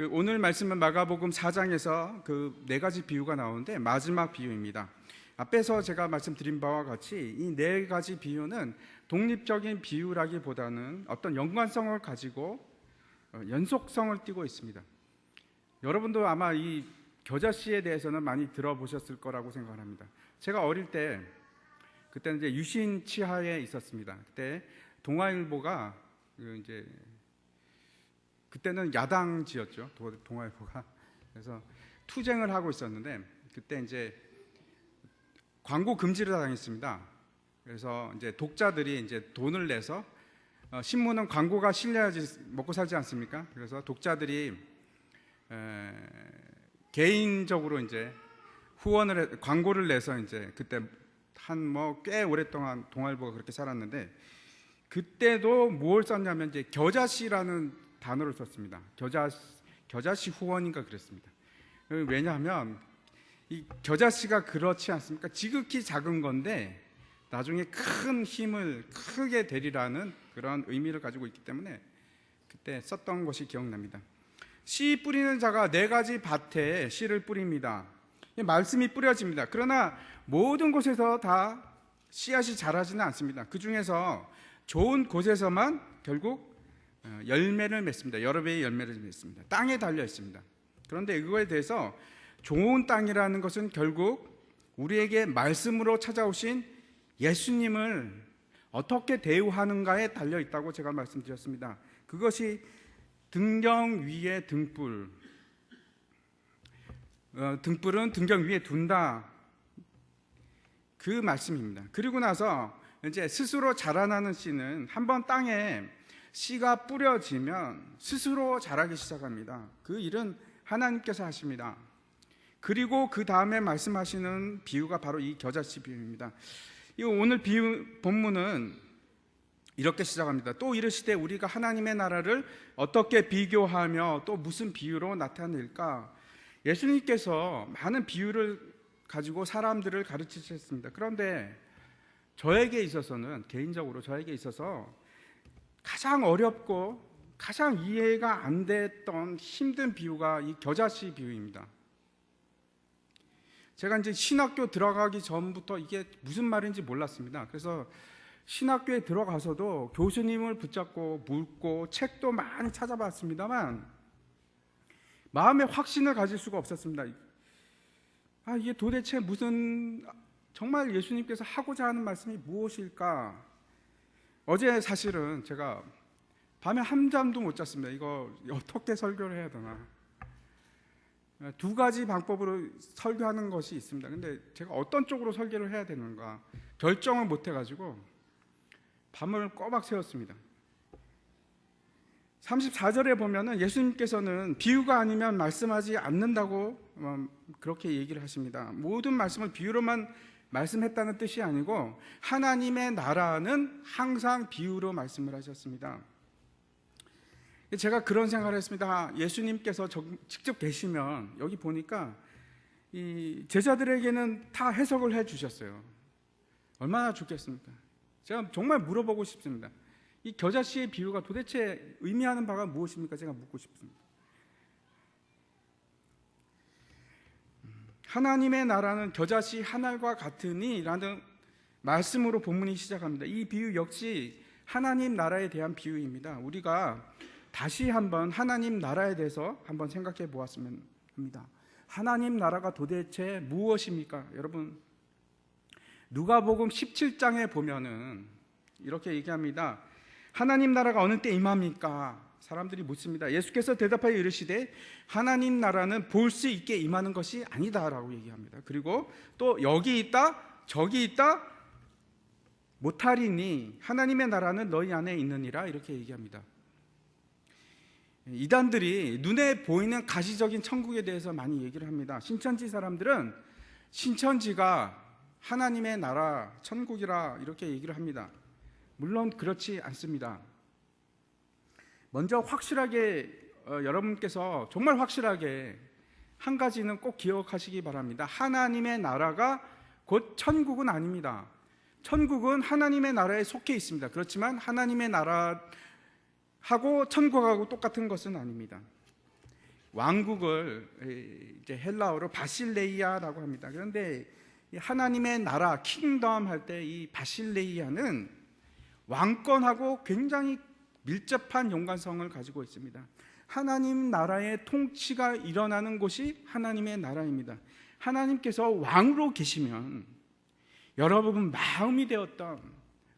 오늘 말씀은 마가복음 4장에서 그 네 가지 비유가 나오는데 마지막 비유입니다. 앞에서 제가 말씀드린 바와 같이 이 네 가지 비유는 독립적인 비유라기보다는 어떤 연관성을 가지고 연속성을 띠고 있습니다. 여러분도 아마 이 겨자씨에 대해서는 많이 들어보셨을 거라고 생각합니다. 제가 어릴 때 그때는 이제 유신 치하에 있었습니다. 그때 동아일보가 이제 그때는 야당지였죠. 동아일보가. 그래서 투쟁을 하고 있었는데 그때 이제 광고 금지를 당했습니다. 그래서 이제 독자들이 이제 돈을 내서 신문은 광고가 실려야지 먹고 살지 않습니까? 그래서 독자들이 개인적으로 이제 광고를 내서 이제 그때 한 꽤 오랫동안 동아일보가 그렇게 살았는데 그때도 뭘 썼냐면 이제 겨자씨라는 단어를 썼습니다. 겨자씨 후원인가 그랬습니다. 왜냐하면 이 겨자씨가 그렇지 않습니까? 지극히 작은 건데 나중에 큰 힘을 크게 되리라는 그런 의미를 가지고 있기 때문에 그때 썼던 것이 기억납니다. 씨 뿌리는 자가 네 가지 밭에 씨를 뿌립니다. 말씀이 뿌려집니다. 그러나 모든 곳에서 다 씨앗이 자라지는 않습니다. 그 중에서 좋은 곳에서만 결국 열매를 맺습니다. 여러 배의 열매를 맺습니다. 땅에 달려 있습니다. 그런데 이거에 대해서 좋은 땅이라는 것은 결국 우리에게 말씀으로 찾아오신 예수님을 어떻게 대우하는가에 달려 있다고 제가 말씀드렸습니다. 그것이 등경 위에 등불, 등불은 등경 위에 둔다, 그 말씀입니다. 그리고 나서 이제 스스로 자라나는 씨는 한번 땅에 씨가 뿌려지면 스스로 자라기 시작합니다. 그 일은 하나님께서 하십니다. 그리고 그 다음에 말씀하시는 비유가 바로 이 겨자씨 비유입니다. 이 오늘 본문은 이렇게 시작합니다. 또 이르시되 우리가 하나님의 나라를 어떻게 비교하며 또 무슨 비유로 나타낼까? 예수님께서 많은 비유를 가지고 사람들을 가르치셨습니다. 그런데 저에게 있어서는 개인적으로 저에게 있어서 가장 어렵고 가장 이해가 안 됐던 힘든 비유가 이 겨자씨 비유입니다. 제가 이제 신학교 들어가기 전부터 이게 무슨 말인지 몰랐습니다. 그래서 신학교에 들어가서도 교수님을 붙잡고 묻고 책도 많이 찾아봤습니다만 마음에 확신을 가질 수가 없었습니다. 이게 도대체 무슨 정말 예수님께서 하고자 하는 말씀이 무엇일까? 어제 사실은 제가 밤에 한잠도 못 잤습니다. 이거 어떻게 설교를 해야 되나? 두 가지 방법으로 설교하는 것이 있습니다. 근데 제가 어떤 쪽으로 설교를 해야 되는가 결정을 못 해가지고 밤을 꼬박 새웠습니다. 34절에 보면은 예수님께서는 비유가 아니면 말씀하지 않는다고 그렇게 얘기를 하십니다. 모든 말씀을 비유로만 말씀했다는 뜻이 아니고 하나님의 나라는 항상 비유로 말씀을 하셨습니다. 제가 그런 생각을 했습니다. 예수님께서 직접 계시면 여기 보니까 이 제자들에게는 다 해석을 해 주셨어요. 얼마나 좋겠습니까? 제가 정말 물어보고 싶습니다. 이 겨자씨의 비유가 도대체 의미하는 바가 무엇입니까? 제가 묻고 싶습니다. 하나님의 나라는 겨자씨 한 알과 같으니 라는 말씀으로 본문이 시작합니다. 이 비유 역시 하나님 나라에 대한 비유입니다. 우리가 다시 한번 하나님 나라에 대해서 한번 생각해 보았으면 합니다. 하나님 나라가 도대체 무엇입니까? 여러분, 누가복음 17장에 보면은 이렇게 얘기합니다. 하나님 나라가 어느 때 임합니까? 사람들이 묻습니다. 예수께서 대답하여 이르시되 하나님 나라는 볼 수 있게 임하는 것이 아니다라고 얘기합니다. 그리고 또 여기 있다 저기 있다 못하리니 하나님의 나라는 너희 안에 있느니라 이렇게 얘기합니다. 이단들이 눈에 보이는 가시적인 천국에 대해서 많이 얘기를 합니다. 신천지 사람들은 신천지가 하나님의 나라 천국이라 이렇게 얘기를 합니다. 물론 그렇지 않습니다. 먼저 확실하게 여러분께서 정말 확실하게 한 가지는 꼭 기억하시기 바랍니다. 하나님의 나라가 곧 천국은 아닙니다. 천국은 하나님의 나라에 속해 있습니다. 그렇지만 하나님의 나라하고 천국하고 똑같은 것은 아닙니다. 왕국을 이제 헬라어로 바실레이아라고 합니다. 그런데 하나님의 나라 킹덤 할 때 이 바실레이아는 왕권하고 굉장히 밀접한 연관성을 가지고 있습니다. 하나님 나라의 통치가 일어나는 곳이 하나님의 나라입니다. 하나님께서 왕으로 계시면 여러분 마음이 되었던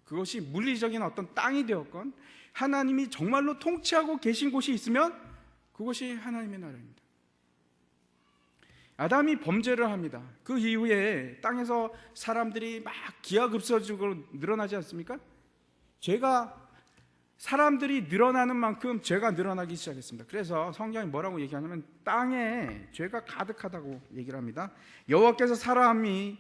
그것이 물리적인 어떤 땅이 되었건 하나님이 정말로 통치하고 계신 곳이 있으면 그것이 하나님의 나라입니다. 아담이 범죄를 합니다. 그 이후에 땅에서 사람들이 막 기하급수적으로 늘어나지 않습니까? 사람들이 늘어나는 만큼 죄가 늘어나기 시작했습니다. 그래서 성경이 뭐라고 얘기하냐면 땅에 죄가 가득하다고 얘기를 합니다. 여호와께서 사람의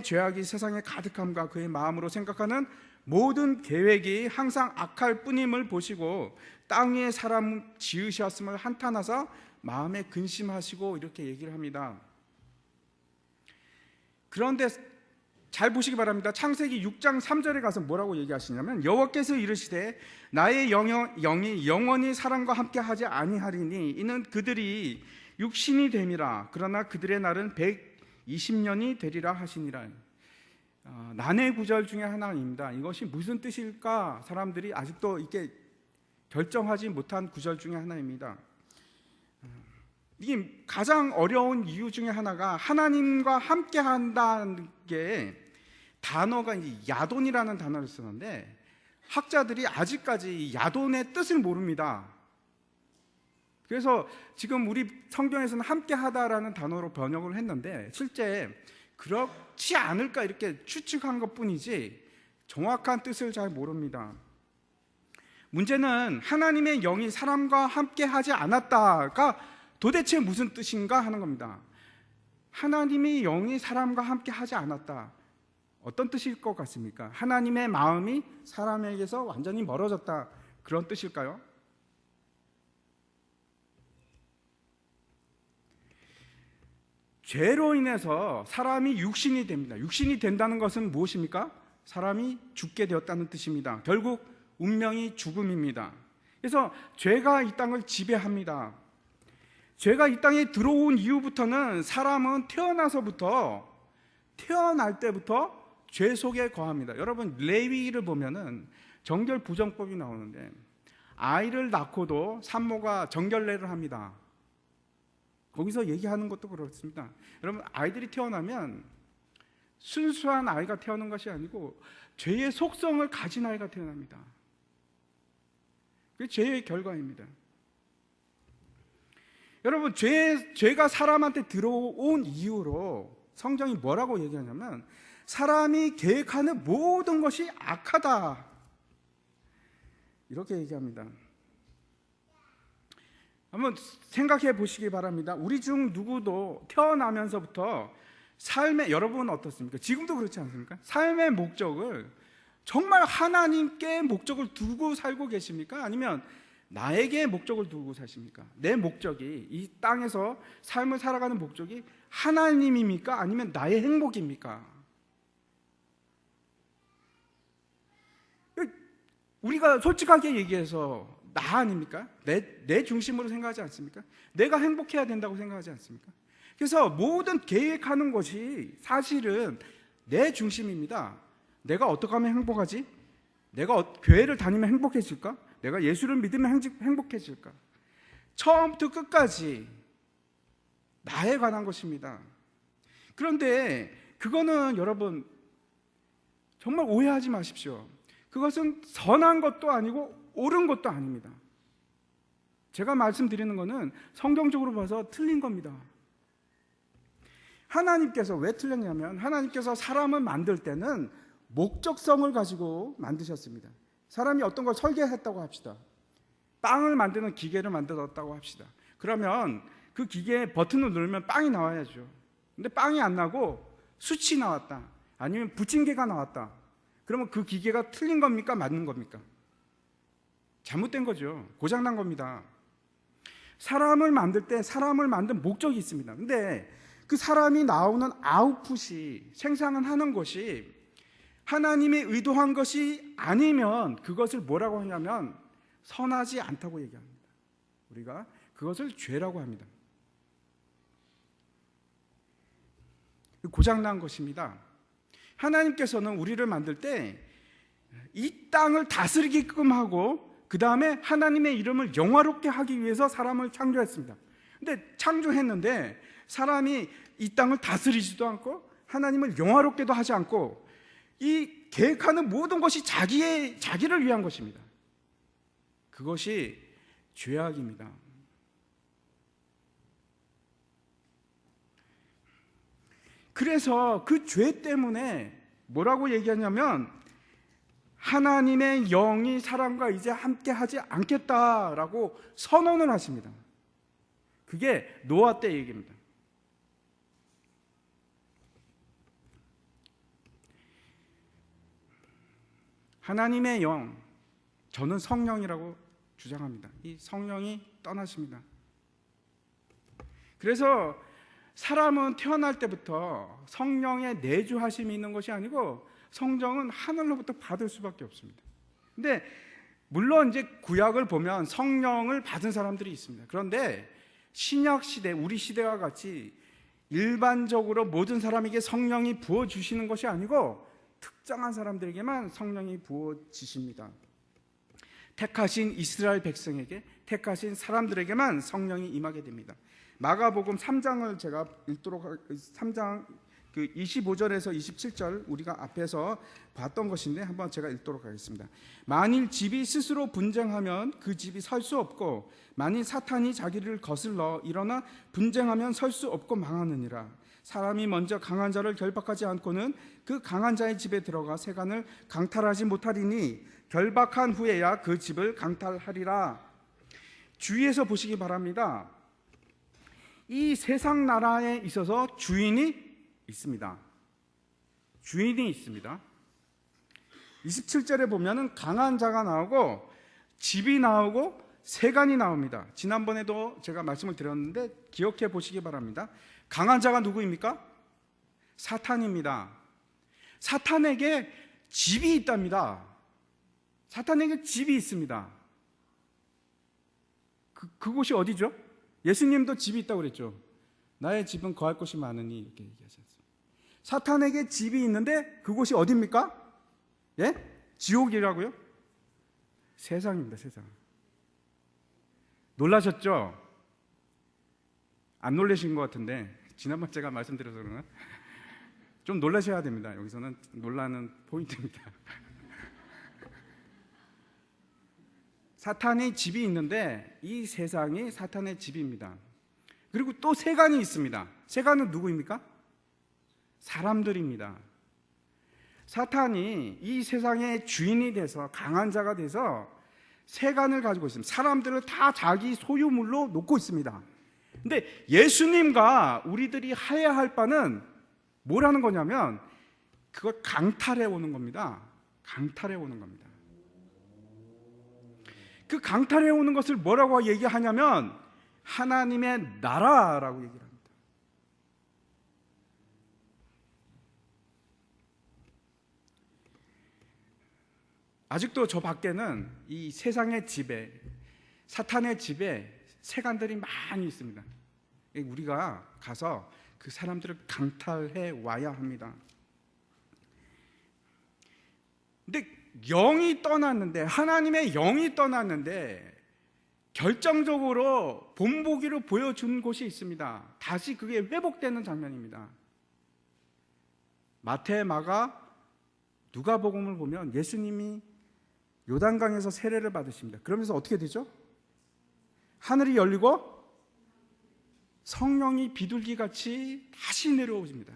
죄악이 세상에 가득함과 그의 마음으로 생각하는 모든 계획이 항상 악할 뿐임을 보시고 땅 위에 사람 지으셨음을 한탄하사 마음에 근심하시고 이렇게 얘기를 합니다. 그런데 잘 보시기 바랍니다. 창세기 6장 3절에 가서 뭐라고 얘기하시냐면 여호와께서 이르시되 나의 영이 영원히 사람과 함께 하지 아니하리니 이는 그들이 육신이 됨이라. 그러나 그들의 날은 120년이 되리라 하시니라. 난해 구절 중에 하나입니다. 이것이 무슨 뜻일까? 사람들이 아직도 이게 결정하지 못한 구절 중에 하나입니다. 이게 가장 어려운 이유 중에 하나가 하나님과 함께 한다는 게 단어가 이제 야돈이라는 단어를 쓰는데 학자들이 아직까지 야돈의 뜻을 모릅니다. 그래서 지금 우리 성경에서는 함께 하다라는 단어로 번역을 했는데 실제 그렇지 않을까 이렇게 추측한 것뿐이지 정확한 뜻을 잘 모릅니다. 문제는 하나님의 영이 사람과 함께 하지 않았다가 도대체 무슨 뜻인가 하는 겁니다. 하나님의 영이 사람과 함께 하지 않았다. 어떤 뜻일 것 같습니까? 하나님의 마음이 사람에게서 완전히 멀어졌다. 그런 뜻일까요? 죄로 인해서 사람이 육신이 됩니다. 육신이 된다는 것은 무엇입니까? 사람이 죽게 되었다는 뜻입니다. 결국 운명이 죽음입니다. 그래서 죄가 이 땅을 지배합니다. 죄가 이 땅에 들어온 이후부터는 사람은 태어날 때부터 죄 속에 거합니다. 여러분 레위기를 보면은 정결 부정법이 나오는데 아이를 낳고도 산모가 정결례를 합니다. 거기서 얘기하는 것도 그렇습니다. 여러분 아이들이 태어나면 순수한 아이가 태어난 것이 아니고 죄의 속성을 가진 아이가 태어납니다. 그게 죄의 결과입니다. 여러분 죄가 사람한테 들어온 이후로 성경이 뭐라고 얘기하냐면 사람이 계획하는 모든 것이 악하다 이렇게 얘기합니다. 한번 생각해 보시기 바랍니다. 우리 중 누구도 태어나면서부터 여러분은 어떻습니까? 지금도 그렇지 않습니까? 삶의 목적을 정말 하나님께 목적을 두고 살고 계십니까? 아니면 나에게 목적을 두고 사십니까? 내 목적이 이 땅에서 삶을 살아가는 목적이 하나님입니까? 아니면 나의 행복입니까? 우리가 솔직하게 얘기해서 나 아닙니까? 내 중심으로 생각하지 않습니까? 내가 행복해야 된다고 생각하지 않습니까? 그래서 모든 계획하는 것이 사실은 내 중심입니다. 내가 어떻게 하면 행복하지? 내가 교회를 다니면 행복해질까? 내가 예수를 믿으면 행복해질까? 처음부터 끝까지 나에 관한 것입니다. 그런데 그거는 여러분 정말 오해하지 마십시오. 그것은 선한 것도 아니고 옳은 것도 아닙니다. 제가 말씀드리는 것은 성경적으로 봐서 틀린 겁니다. 하나님께서 왜 틀렸냐면 하나님께서 사람을 만들 때는 목적성을 가지고 만드셨습니다. 사람이 어떤 걸 설계했다고 합시다. 빵을 만드는 기계를 만들었다고 합시다. 그러면 그 기계에 버튼을 누르면 빵이 나와야죠. 근데 빵이 안 나고 숯이 나왔다. 아니면 부침개가 나왔다. 그러면 그 기계가 틀린 겁니까? 맞는 겁니까? 잘못된 거죠. 고장난 겁니다. 사람을 만들 때 사람을 만든 목적이 있습니다. 근데 그 사람이 나오는 아웃풋이 생산을 하는 것이 하나님이 의도한 것이 아니면 그것을 뭐라고 하냐면 선하지 않다고 얘기합니다. 우리가 그것을 죄라고 합니다. 고장난 것입니다. 하나님께서는 우리를 만들 때 이 땅을 다스리게끔 하고 그 다음에 하나님의 이름을 영화롭게 하기 위해서 사람을 창조했습니다. 근데 창조했는데 사람이 이 땅을 다스리지도 않고 하나님을 영화롭게도 하지 않고 이 계획하는 모든 것이 자기를 위한 것입니다. 그것이 죄악입니다. 그래서 그 죄 때문에 뭐라고 얘기하냐면 하나님의 영이 사람과 이제 함께 하지 않겠다라고 선언을 하십니다. 그게 노아 때 얘기입니다. 하나님의 영, 저는 성령이라고 주장합니다. 이 성령이 떠나십니다. 그래서 사람은 태어날 때부터 성령의 내주하심이 있는 것이 아니고 성령은 하늘로부터 받을 수밖에 없습니다. 근데 물론 이제 구약을 보면 성령을 받은 사람들이 있습니다. 그런데 신약 시대, 우리 시대와 같이 일반적으로 모든 사람에게 성령이 부어주시는 것이 아니고 특정한 사람들에게만 성령이 부어지십니다. 택하신 이스라엘 백성에게, 택하신 사람들에게만 성령이 임하게 됩니다. 마가복음 3장을 제가 읽도록 3장 25절에서 27절 우리가 앞에서 봤던 것인데 한번 제가 읽도록 하겠습니다. 만일 집이 스스로 분쟁하면 그 집이 설 수 없고 만일 사탄이 자기를 거슬러 일어나 분쟁하면 설 수 없고 망하느니라. 사람이 먼저 강한 자를 결박하지 않고는 그 강한 자의 집에 들어가 세간을 강탈하지 못하리니 결박한 후에야 그 집을 강탈하리라. 주위에서 보시기 바랍니다. 이 세상 나라에 있어서 주인이 있습니다. 주인이 있습니다. 27절에 보면은 강한 자가 나오고 집이 나오고 세간이 나옵니다. 지난번에도 제가 말씀을 드렸는데 기억해 보시기 바랍니다. 강한 자가 누구입니까? 사탄입니다. 사탄에게 집이 있답니다. 사탄에게 집이 있습니다. 그곳이 어디죠? 예수님도 집이 있다고 그랬죠. 나의 집은 거할 곳이 많으니 이렇게 얘기하셨어요. 사탄에게 집이 있는데 그곳이 어디입니까? 예? 지옥이라고요? 세상입니다. 세상. 놀라셨죠? 안 놀라신 것 같은데 지난번 제가 말씀드려서 그러나 좀 놀라셔야 됩니다. 여기서는 놀라는 포인트입니다. 사탄의 집이 있는데 이 세상이 사탄의 집입니다. 그리고 또 세간이 있습니다. 세간은 누구입니까? 사람들입니다. 사탄이 이 세상의 주인이 돼서 강한 자가 돼서 세간을 가지고 있습니다. 사람들을 다 자기 소유물로 놓고 있습니다. 근데 예수님과 우리들이 해야 할 바는 뭐라는 거냐면 그걸 강탈해 오는 겁니다. 강탈해 오는 겁니다. 그 강탈해 오는 것을 뭐라고 얘기하냐면 하나님의 나라라고 얘기를 합니다. 아직도 저 밖에는 이 세상의 집에, 사탄의 집에 세간들이 많이 있습니다. 우리가 가서 그 사람들을 강탈해 와야 합니다. 근데 영이 떠났는데, 하나님의 영이 떠났는데 결정적으로 본보기를 보여준 곳이 있습니다. 다시 그게 회복되는 장면입니다. 마태, 마가, 누가복음을 보면 예수님이 요단강에서 세례를 받으십니다. 그러면서 어떻게 되죠? 하늘이 열리고 성령이 비둘기같이 다시 내려오십니다.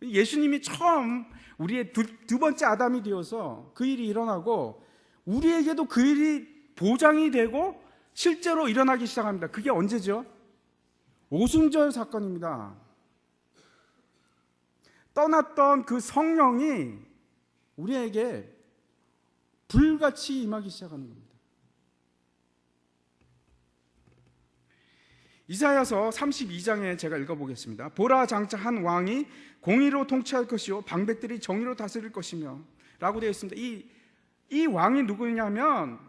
예수님이 처음 우리의 두 번째 아담이 되어서 그 일이 일어나고 우리에게도 그 일이 보장이 되고 실제로 일어나기 시작합니다. 그게 언제죠? 오순절 사건입니다. 떠났던 그 성령이 우리에게 불같이 임하기 시작하는 겁니다. 이사야서 32장에 제가 읽어보겠습니다. 보라, 장차 한 왕이 공의로 통치할 것이요 방백들이 정의로 다스릴 것이며 라고 되어 있습니다. 이 왕이 누구냐면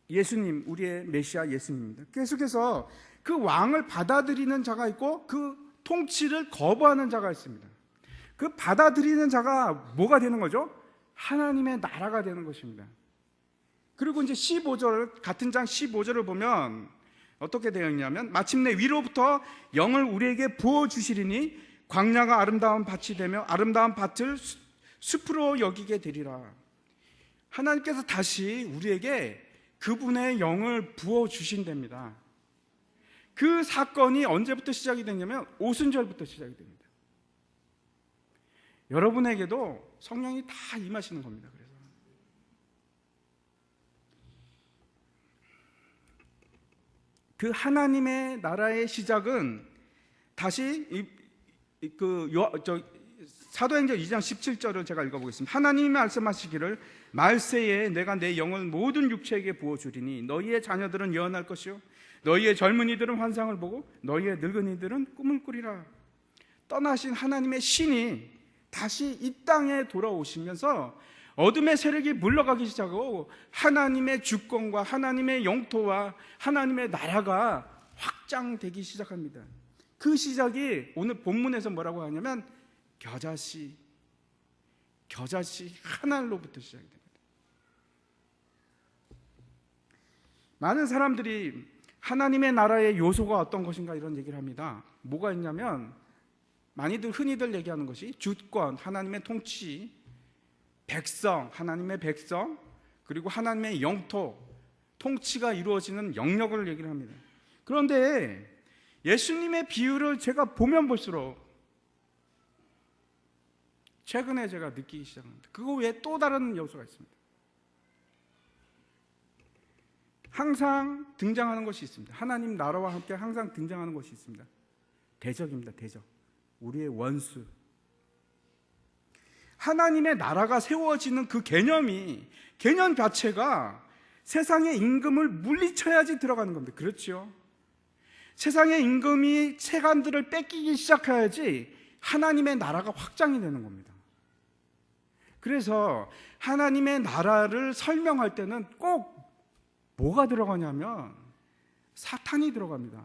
예수님, 우리의 메시아 예수님입니다. 계속해서 그 왕을 받아들이는 자가 있고 그 통치를 거부하는 자가 있습니다. 그 받아들이는 자가 뭐가 되는 거죠? 하나님의 나라가 되는 것입니다. 그리고 이제 15절, 같은 장 15절을 보면 어떻게 되어 있냐면, 마침내 위로부터 영을 우리에게 부어주시리니 광야가 아름다운 밭이 되며 아름다운 밭을 숲으로 여기게 되리라. 하나님께서 다시 우리에게 그분의 영을 부어주신답니다. 그 사건이 언제부터 시작이 됐냐면 오순절부터 시작이 됩니다. 여러분에게도 성령이 다 임하시는 겁니다. 그래서 그 하나님의 나라의 시작은 다시 사도행전 2장 17절을 제가 읽어보겠습니다. 하나님이 말씀하시기를 말세에 내가 내 영을 모든 육체에게 부어주리니 너희의 자녀들은 예언할 것이요 너희의 젊은이들은 환상을 보고 너희의 늙은이들은 꿈을 꾸리라. 떠나신 하나님의 신이 다시 이 땅에 돌아오시면서 어둠의 세력이 물러가기 시작하고 하나님의 주권과 하나님의 영토와 하나님의 나라가 확장되기 시작합니다. 그 시작이 오늘 본문에서 뭐라고 하냐면 겨자씨 하나로부터 시작이 됩니다. 많은 사람들이 하나님의 나라의 요소가 어떤 것인가 이런 얘기를 합니다. 뭐가 있냐면 많이들 흔히들 얘기하는 것이 주권, 하나님의 통치, 백성, 하나님의 백성, 그리고 하나님의 영토, 통치가 이루어지는 영역을 얘기를 합니다. 그런데 예수님의 비유를 제가 보면 볼수록 최근에 제가 느끼기 시작합니다. 그거 외에 또 다른 요소가 있습니다. 항상 등장하는 것이 있습니다. 하나님 나라와 함께 항상 등장하는 것이 있습니다. 대적입니다. 대적. 우리의 원수. 하나님의 나라가 세워지는 그 개념 자체가 세상의 임금을 물리쳐야지 들어가는 겁니다. 그렇죠? 세상의 임금이 세간들을 뺏기기 시작해야지 하나님의 나라가 확장이 되는 겁니다. 그래서 하나님의 나라를 설명할 때는 꼭 뭐가 들어가냐면 사탄이 들어갑니다.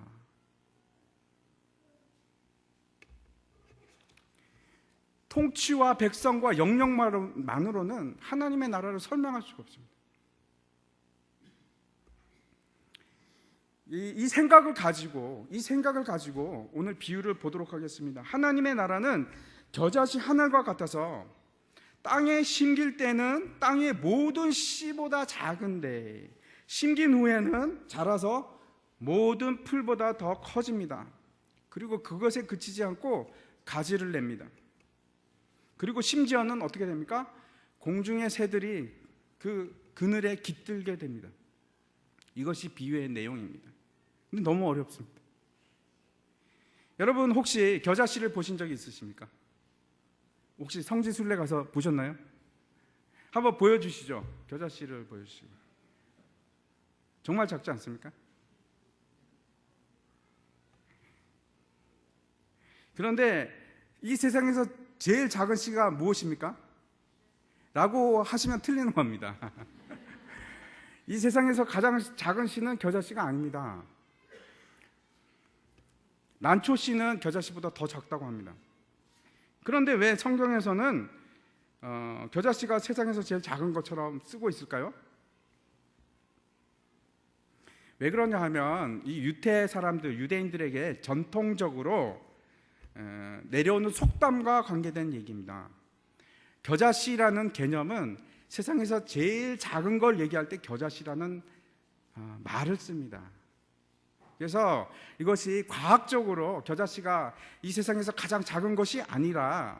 통치와 백성과 영역만으로는 하나님의 나라를 설명할 수가 없습니다. 이 생각을 가지고 오늘 비유를 보도록 하겠습니다. 하나님의 나라는 겨자씨 하늘과 같아서 땅에 심길 때는 땅의 모든 씨보다 작은데 심긴 후에는 자라서 모든 풀보다 더 커집니다. 그리고 그것에 그치지 않고 가지를 냅니다. 그리고 심지어는 어떻게 됩니까? 공중의 새들이 그 그늘에 깃들게 됩니다. 이것이 비유의 내용입니다. 근데 너무 어렵습니다. 여러분 혹시 겨자씨를 보신 적이 있으십니까? 혹시 성지순례 가서 보셨나요? 한번 보여주시죠. 겨자씨를 보여주시고. 정말 작지 않습니까? 그런데 이 세상에서 제일 작은 씨가 무엇입니까? 라고 하시면 틀리는 겁니다. 이 세상에서 가장 작은 씨는 겨자씨가 아닙니다. 난초씨는 겨자씨보다 더 작다고 합니다. 그런데 왜 성경에서는 겨자씨가 세상에서 제일 작은 것처럼 쓰고 있을까요? 왜 그러냐 하면 이 유대 사람들, 유대인들에게 전통적으로 내려오는 속담과 관계된 얘기입니다. 겨자씨라는 개념은 세상에서 제일 작은 걸 얘기할 때 겨자씨라는 말을 씁니다. 그래서 이것이 과학적으로 겨자씨가 이 세상에서 가장 작은 것이 아니라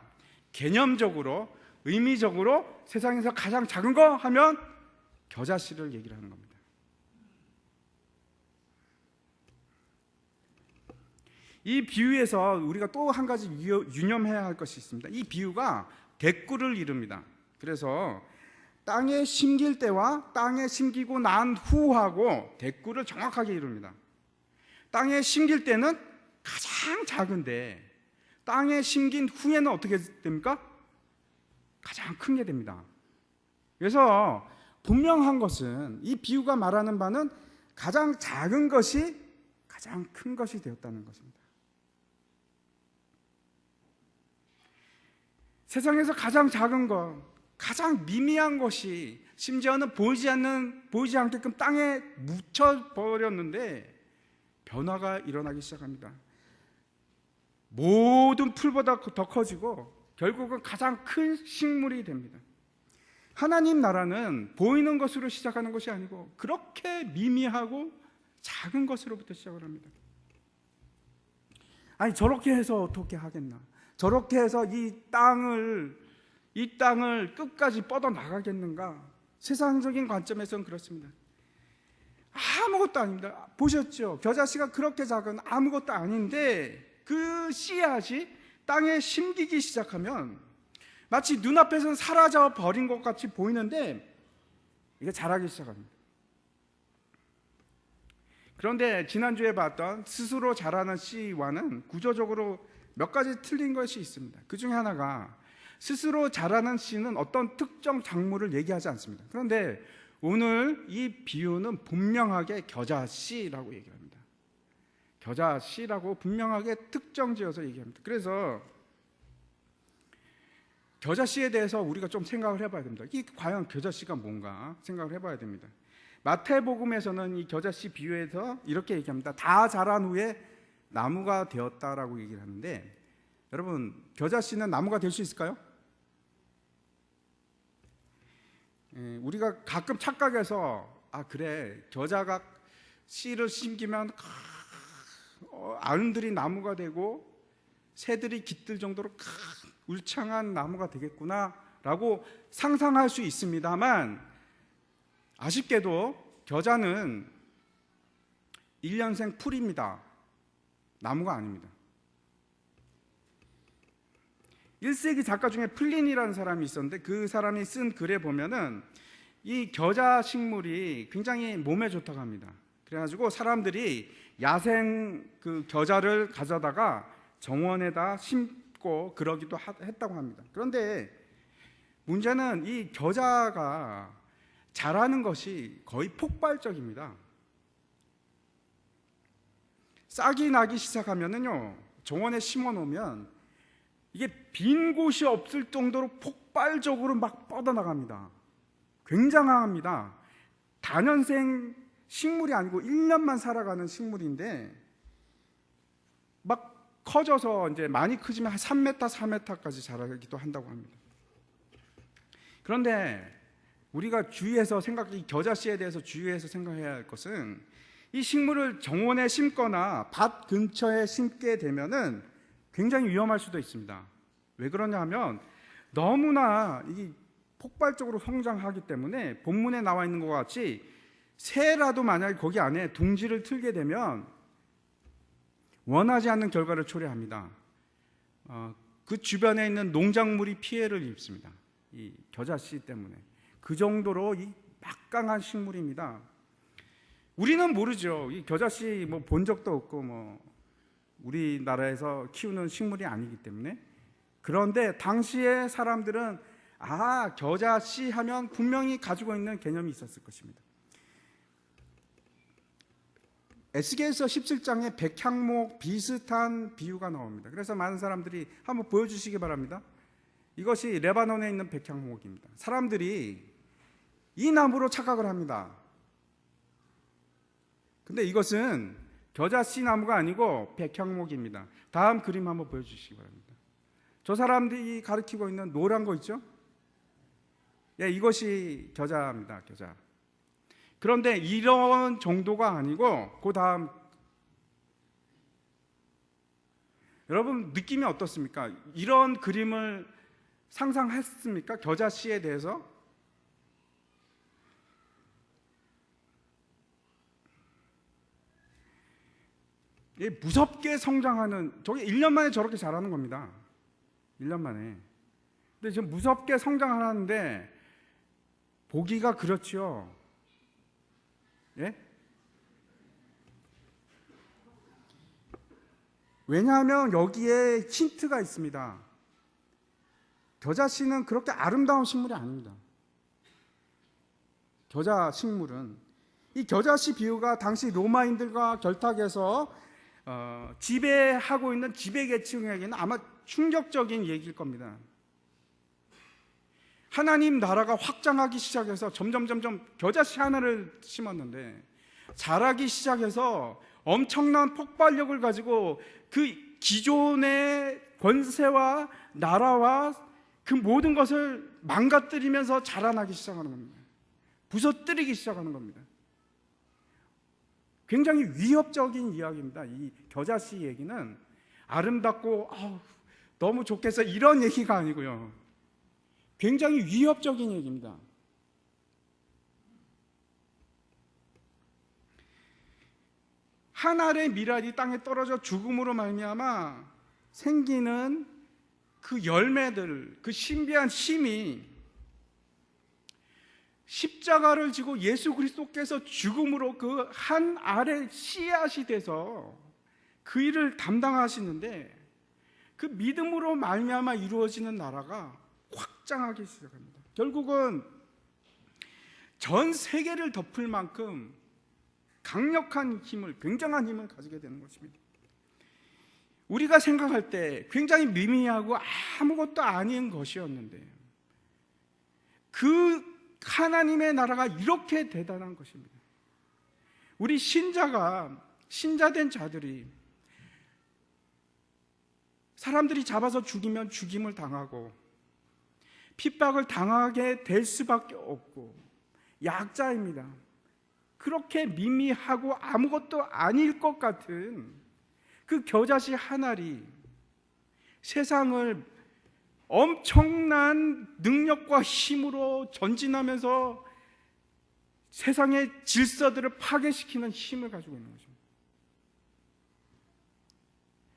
개념적으로, 의미적으로 세상에서 가장 작은 거 하면 겨자씨를 얘기를 하는 겁니다. 이 비유에서 우리가 또 한 가지 유념해야 할 것이 있습니다. 이 비유가 대꾸를 이룹니다. 그래서 땅에 심길 때와 땅에 심기고 난 후하고 대꾸를 정확하게 이룹니다. 땅에 심길 때는 가장 작은데 땅에 심긴 후에는 어떻게 됩니까? 가장 큰 게 됩니다. 그래서 분명한 것은 이 비유가 말하는 바는 가장 작은 것이 가장 큰 것이 되었다는 것입니다. 세상에서 가장 작은 것, 가장 미미한 것이 심지어는 보이지 않게끔 땅에 묻혀버렸는데 변화가 일어나기 시작합니다. 모든 풀보다 더 커지고 결국은 가장 큰 식물이 됩니다. 하나님 나라는 보이는 것으로 시작하는 것이 아니고 그렇게 미미하고 작은 것으로부터 시작을 합니다. 아니, 저렇게 해서 어떻게 하겠나? 저렇게 해서 이 땅을 끝까지 뻗어나가겠는가? 세상적인 관점에서는 그렇습니다. 아무것도 아닙니다. 보셨죠? 겨자씨가 그렇게 작은 아무것도 아닌데 그 씨앗이 땅에 심기기 시작하면 마치 눈앞에서는 사라져 버린 것 같이 보이는데 이게 자라기 시작합니다. 그런데 지난주에 봤던 스스로 자라는 씨와는 구조적으로 몇 가지 틀린 것이 있습니다. 그 중에 하나가 스스로 자라는 씨는 어떤 특정 작물을 얘기하지 않습니다. 그런데 오늘 이 비유는 분명하게 겨자씨라고 얘기합니다. 겨자씨라고 분명하게 특정지어서 얘기합니다. 그래서 겨자씨에 대해서 우리가 좀 생각을 해봐야 됩니다. 이 과연 겨자씨가 뭔가 생각을 해봐야 됩니다. 마태복음에서는 이 겨자씨 비유에서 이렇게 얘기합니다. 다 자란 후에 나무가 되었다라고 얘기를 하는데, 여러분, 겨자씨는 나무가 될 수 있을까요? 우리가 가끔 착각해서 그래, 겨자가 씨를 심기면 알들이 나무가 되고 새들이 깃들 정도로 울창한 나무가 되겠구나 라고 상상할 수 있습니다만, 아쉽게도 겨자는 1년생 풀입니다. 나무가 아닙니다. 1세기 작가 중에 플린이라는 사람이 있었는데 그 사람이 쓴 글에 보면은 이 겨자 식물이 굉장히 몸에 좋다고 합니다. 그래가지고 사람들이 야생 그 겨자를 가져다가 정원에다 심고 그러기도 했다고 합니다. 그런데 문제는 이 겨자가 자라는 것이 거의 폭발적입니다. 싹이 나기 시작하면은요, 정원에 심어 놓으면 이게 빈 곳이 없을 정도로 폭발적으로 막 뻗어나갑니다. 굉장합니다. 다년생 식물이 아니고 1년만 살아가는 식물인데 막 커져서 이제 많이 크지만 한 3m, 4m까지 자라기도 한다고 합니다. 그런데 우리가 이 겨자씨에 대해서 주의해서 생각해야 할 것은, 이 식물을 정원에 심거나 밭 근처에 심게 되면은 굉장히 위험할 수도 있습니다. 왜 그러냐 하면 너무나 이 폭발적으로 성장하기 때문에 본문에 나와 있는 것 같이 새라도 만약에 거기 안에 둥지를 틀게 되면 원하지 않는 결과를 초래합니다. 그 주변에 있는 농작물이 피해를 입습니다. 이 겨자씨 때문에. 그 정도로 이 막강한 식물입니다. 우리는 모르죠. 이 겨자씨 본 적도 없고 우리나라에서 키우는 식물이 아니기 때문에. 그런데 당시의 사람들은 겨자씨 하면 분명히 가지고 있는 개념이 있었을 것입니다. 에스겔서 17장에 백향목 비슷한 비유가 나옵니다. 그래서 많은 사람들이 한번 보여주시기 바랍니다. 이것이 레바논에 있는 백향목입니다. 사람들이 이 나무로 착각을 합니다. 근데 이것은 겨자씨 나무가 아니고 백향목입니다. 다음 그림 한번 보여주시기 바랍니다. 저 사람들이 가리키고 있는 노란 거 있죠? 이것이 겨자입니다. 겨자. 그런데 이런 정도가 아니고 그 다음, 여러분 느낌이 어떻습니까? 이런 그림을 상상했습니까? 겨자씨에 대해서? 무섭게 성장하는, 저게 1년 만에 저렇게 자라는 겁니다. 1년 만에. 근데 지금 무섭게 성장하는데 보기가 그렇죠. 예? 왜냐하면 여기에 힌트가 있습니다. 겨자씨는 그렇게 아름다운 식물이 아닙니다. 겨자 식물은, 이 겨자씨 비유가 당시 로마인들과 결탁해서 지배하고 있는 지배계층에게는 아마 충격적인 얘기일 겁니다. 하나님 나라가 확장하기 시작해서 점점 겨자씨 하나를 심었는데 자라기 시작해서 엄청난 폭발력을 가지고 그 기존의 권세와 나라와 그 모든 것을 망가뜨리면서 자라나기 시작하는 겁니다. 부서뜨리기 시작하는 겁니다. 굉장히 위협적인 이야기입니다. 이 겨자씨 얘기는 아름답고 너무 좋겠어 이런 얘기가 아니고요. 굉장히 위협적인 얘기입니다. 한 알의 밀알이 땅에 떨어져 죽음으로 말미암아 생기는 그 열매들, 그 신비한 힘이 십자가를 지고 예수 그리스도께서 죽음으로 그 한 알의 씨앗이 돼서 그 일을 담당하시는데, 그 믿음으로 말미암아 이루어지는 나라가 확장하기 시작합니다. 결국은 전 세계를 덮을 만큼 강력한 힘을, 굉장한 힘을 가지게 되는 것입니다. 우리가 생각할 때 굉장히 미미하고 아무것도 아닌 것이었는데 그 하나님의 나라가 이렇게 대단한 것입니다. 우리 신자된 자들이 사람들이 잡아서 죽이면 죽임을 당하고 핍박을 당하게 될 수밖에 없고 약자입니다. 그렇게 미미하고 아무것도 아닐 것 같은 그 겨자씨 한 알이 세상을 엄청난 능력과 힘으로 전진하면서 세상의 질서들을 파괴시키는 힘을 가지고 있는 것입니다.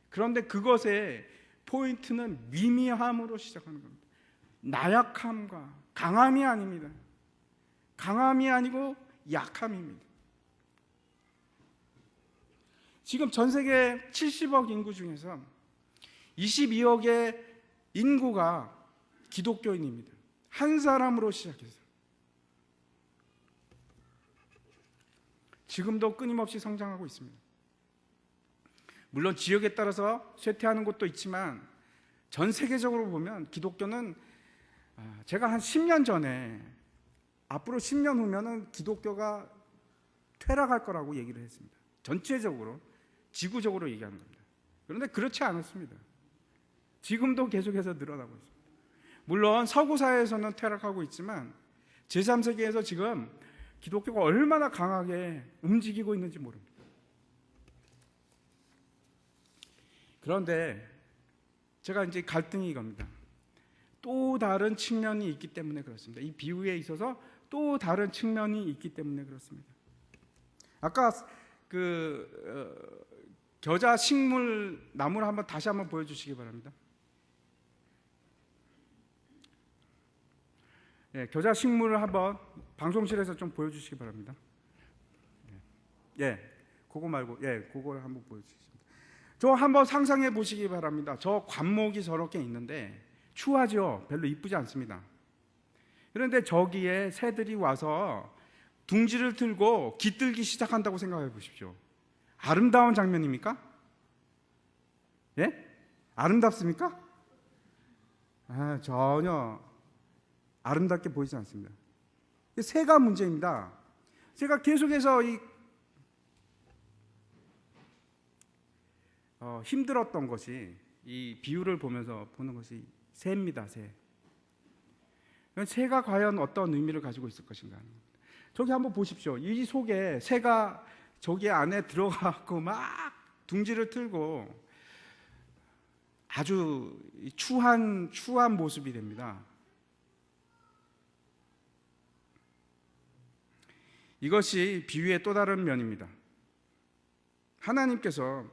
그런데 그것의 포인트는 미미함으로 시작하는 겁니다. 나약함과 강함이 아닙니다. 강함이 아니고 약함입니다. 지금 전 세계 70억 인구 중에서 22억의 인구가 기독교인입니다. 한 사람으로 시작해서 지금도 끊임없이 성장하고 있습니다. 물론 지역에 따라서 쇠퇴하는 곳도 있지만 전 세계적으로 보면 기독교는, 제가 한 10년 전에 앞으로 10년 후면은 기독교가 퇴락할 거라고 얘기를 했습니다. 전체적으로, 지구적으로 얘기하는 겁니다. 그런데 그렇지 않았습니다. 지금도 계속해서 늘어나고 있습니다. 물론 서구 사회에서는 퇴락하고 있지만 제3세계에서 지금 기독교가 얼마나 강하게 움직이고 있는지 모릅니다. 그런데 제가 이제 갈등이 이겁니다. 또 다른 측면이 있기 때문에 그렇습니다. 이 비유에 있어서 또 다른 측면이 있기 때문에 그렇습니다. 아까 겨자 식물 나무를 다시 한번 보여주시기 바랍니다. 겨자 식물을 한번 방송실에서 좀 보여주시기 바랍니다. 그거 말고, 그걸 한번 보여주시기. 저 한번 상상해 보시기 바랍니다. 저 관목이 저렇게 있는데 추하죠? 별로 이쁘지 않습니다. 그런데 저기에 새들이 와서 둥지를 틀고 깃들기 시작한다고 생각해 보십시오. 아름다운 장면입니까? 아름답습니까? 전혀 아름답게 보이지 않습니다. 새가 문제입니다. 제가 계속해서 힘들었던 것이, 이 비유를 보면서 보는 것이 새입니다. 새가 과연 어떤 의미를 가지고 있을 것인가. 저기 한번 보십시오. 이 속에 새가 저기 안에 들어가고 막 둥지를 틀고 아주 추한 모습이 됩니다. 이것이 비유의 또 다른 면입니다. 하나님께서는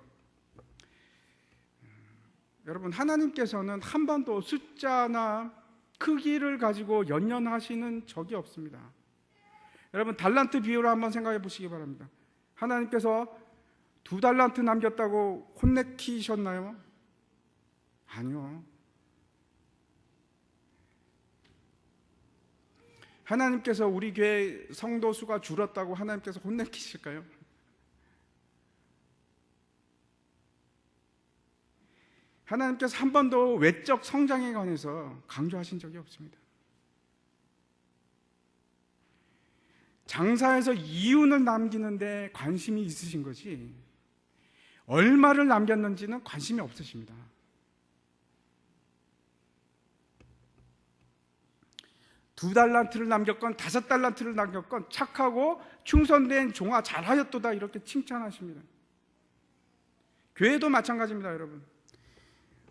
한 번도 숫자나 크기를 가지고 연연하시는 적이 없습니다. 여러분, 달란트 비유를 한번 생각해 보시기 바랍니다. 하나님께서 2달란트 남겼다고 혼내키셨나요? 아니요. 하나님께서 우리 교회 성도 수가 줄었다고 하나님께서 혼내키실까요? 하나님께서 한 번도 외적 성장에 관해서 강조하신 적이 없습니다. 장사해서 이윤을 남기는데 관심이 있으신 거지 얼마를 남겼는지는 관심이 없으십니다. $2 남겼건 5달란트를 남겼건 착하고 충성된 종아 잘하였도다 이렇게 칭찬하십니다. 교회도 마찬가지입니다, 여러분.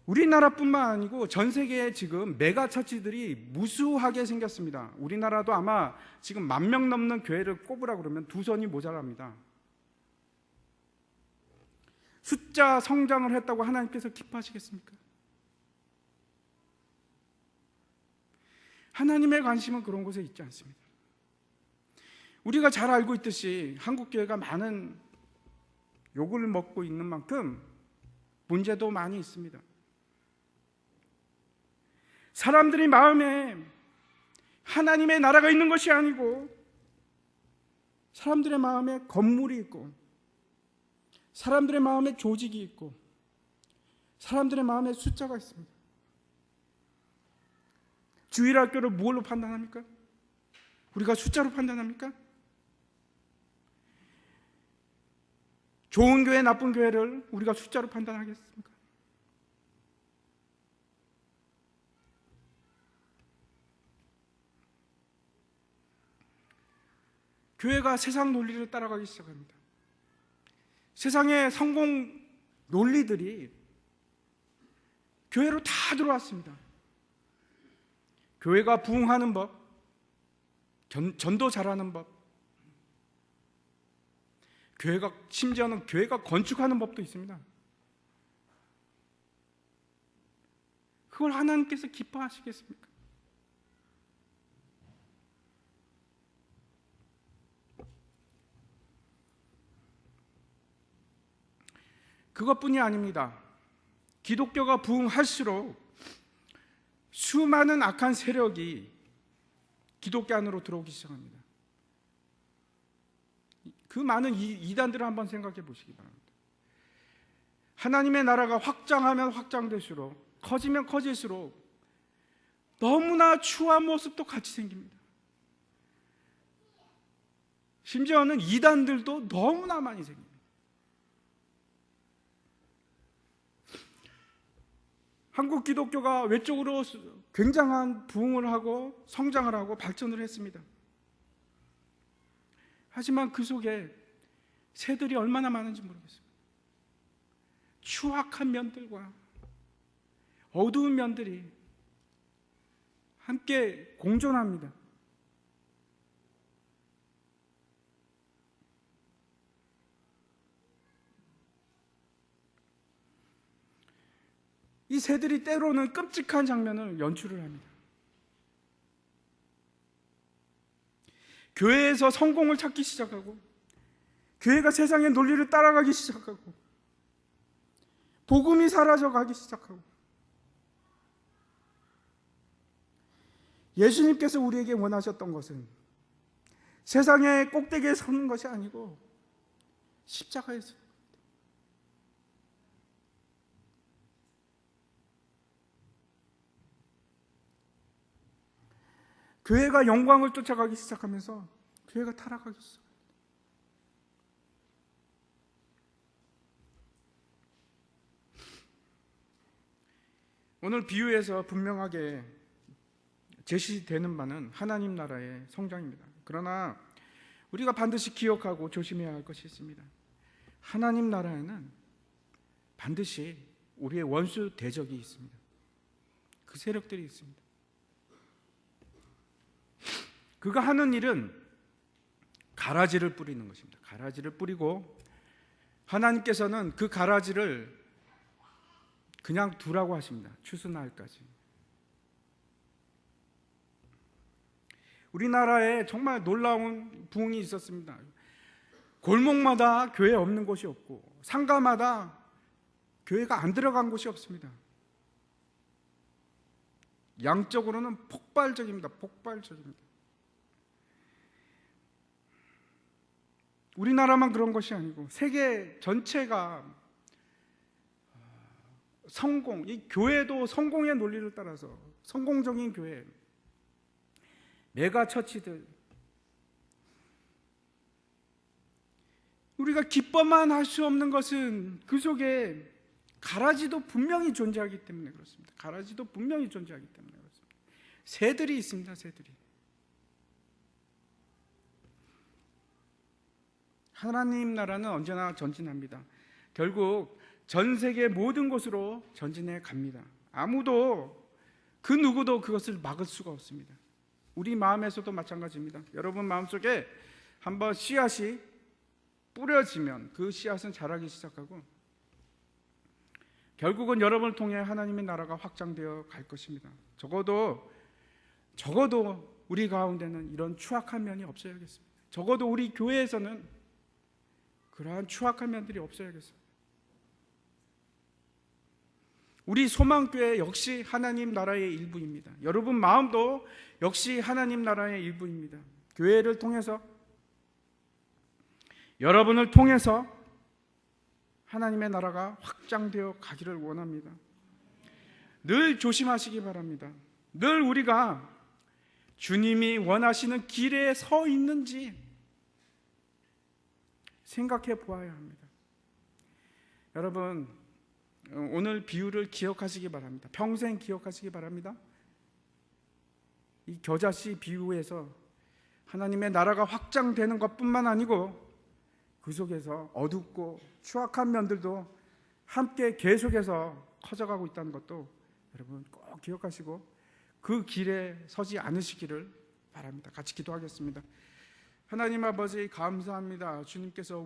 우리나라뿐만 아니고 전 세계에 지금 메가처치들이 무수하게 생겼습니다. 우리나라도 아마 지금 10,000명 넘는 교회를 꼽으라 그러면 두 손이 모자랍니다. 숫자 성장을 했다고 하나님께서 기뻐하시겠습니까? 하나님의 관심은 그런 곳에 있지 않습니다. 우리가 잘 알고 있듯이 한국교회가 많은 욕을 먹고 있는 만큼 문제도 많이 있습니다. 사람들이 마음에 하나님의 나라가 있는 것이 아니고 사람들의 마음에 건물이 있고 사람들의 마음에 조직이 있고 사람들의 마음에 숫자가 있습니다. 주일학교를 무엇로 판단합니까? 우리가 숫자로 판단합니까? 좋은 교회, 나쁜 교회를 우리가 숫자로 판단하겠습니까? 교회가 세상 논리를 따라가기 시작합니다. 세상의 성공 논리들이 교회로 다 들어왔습니다. 교회가 부흥하는 법, 전도 잘하는 법, 심지어는 교회가 건축하는 법도 있습니다. 그걸 하나님께서 기뻐하시겠습니까? 그것뿐이 아닙니다. 기독교가 부흥할수록 수많은 악한 세력이 기독교 안으로 들어오기 시작합니다. 그 많은 이단들을 한번 생각해 보시기 바랍니다. 하나님의 나라가 확장하면 확장될수록, 커지면 커질수록 너무나 추한 모습도 같이 생깁니다. 심지어는 이단들도 너무나 많이 생깁니다. 한국 기독교가 외적으로 굉장한 부흥을 하고 성장을 하고 발전을 했습니다. 하지만 그 속에 새들이 얼마나 많은지 모르겠습니다. 추악한 면들과 어두운 면들이 함께 공존합니다. 이 새들이 때로는 끔찍한 장면을 연출을 합니다. 교회에서 성공을 찾기 시작하고 교회가 세상의 논리를 따라가기 시작하고 복음이 사라져가기 시작하고 예수님께서 우리에게 원하셨던 것은 세상의 꼭대기에 서는 것이 아니고 십자가에서 교회가 영광을 쫓아가기 시작하면서 교회가 타락하기 시작합니다. 오늘 비유에서 분명하게 제시되는 바는 하나님 나라의 성장입니다. 그러나 우리가 반드시 기억하고 조심해야 할 것이 있습니다. 하나님 나라에는 반드시 우리의 원수 대적이 있습니다. 그 세력들이 있습니다. 그가 하는 일은 가라지를 뿌리는 것입니다. 가라지를 뿌리고 하나님께서는 그 가라지를 그냥 두라고 하십니다. 추수날까지. 우리나라에 정말 놀라운 부흥이 있었습니다. 골목마다 교회 없는 곳이 없고 상가마다 교회가 안 들어간 곳이 없습니다. 양적으로는 폭발적입니다. 폭발적입니다. 우리나라만 그런 것이 아니고 세계 전체가 성공, 이 교회도 성공의 논리를 따라서 성공적인 교회, 메가 처치들, 우리가 기뻐만 할 수 없는 것은 그 속에 가라지도 분명히 존재하기 때문에 그렇습니다. 가라지도 분명히 존재하기 때문에 그렇습니다. 새들이 있습니다. 새들이. 하나님 나라는 언제나 전진합니다. 결국 전 세계 모든 곳으로 전진해 갑니다. 아무도 그 누구도 그것을 막을 수가 없습니다. 우리 마음에서도 마찬가지입니다. 여러분 마음속에 한번 씨앗이 뿌려지면 그 씨앗은 자라기 시작하고 결국은 여러분을 통해 하나님의 나라가 확장되어 갈 것입니다. 적어도 우리 가운데는 이런 추악한 면이 없어야겠습니다. 적어도 우리 교회에서는 그러한 추악한 면들이 없어야겠습니다. 우리 소망교회 역시 하나님 나라의 일부입니다. 여러분 마음도 역시 하나님 나라의 일부입니다. 교회를 통해서, 여러분을 통해서 하나님의 나라가 확장되어 가기를 원합니다. 늘 조심하시기 바랍니다. 늘 우리가 주님이 원하시는 길에 서 있는지 생각해 보아야 합니다. 여러분, 오늘 비유를 기억하시기 바랍니다. 평생 기억하시기 바랍니다. 이 겨자씨 비유에서 하나님의 나라가 확장되는 것뿐만 아니고 그 속에서 어둡고 추악한 면들도 함께 계속해서 커져가고 있다는 것도 여러분 꼭 기억하시고 그 길에 서지 않으시기를 바랍니다. 같이 기도하겠습니다. 하나님 아버지 감사합니다. 주님께서